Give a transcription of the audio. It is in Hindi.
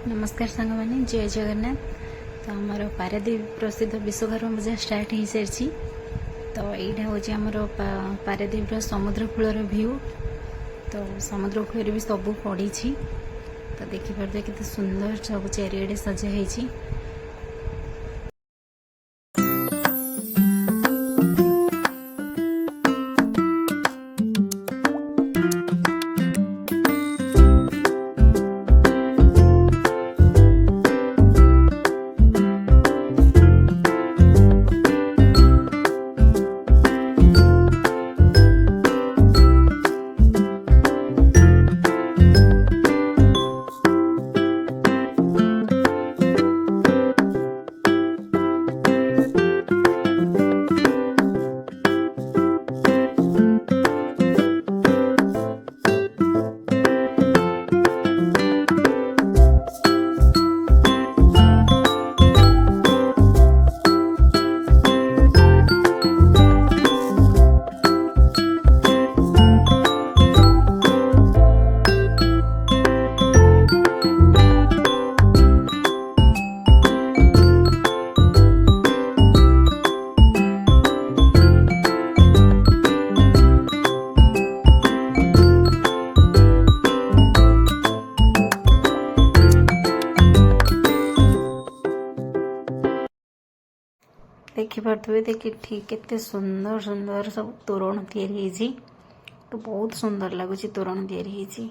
नमस्कार सांग मैंने जय जगन्नाथ। तो आमर पारादीप प्रसिद्ध विश्वकर्मा पूजा स्टार्ट हो सारी। तो यहाँ हूँ आमर पारादीप समुद्र कूलर व्यू। तो समुद्र कूल भी सब पड़ी। तो देखिए केते सुंदर सब चारिआडे सजा। देखिपे देखिए केते सुंदर सुंदर सब तोरण तैयारी। तो बहुत सुंदर लगुच तोरण तैयारी।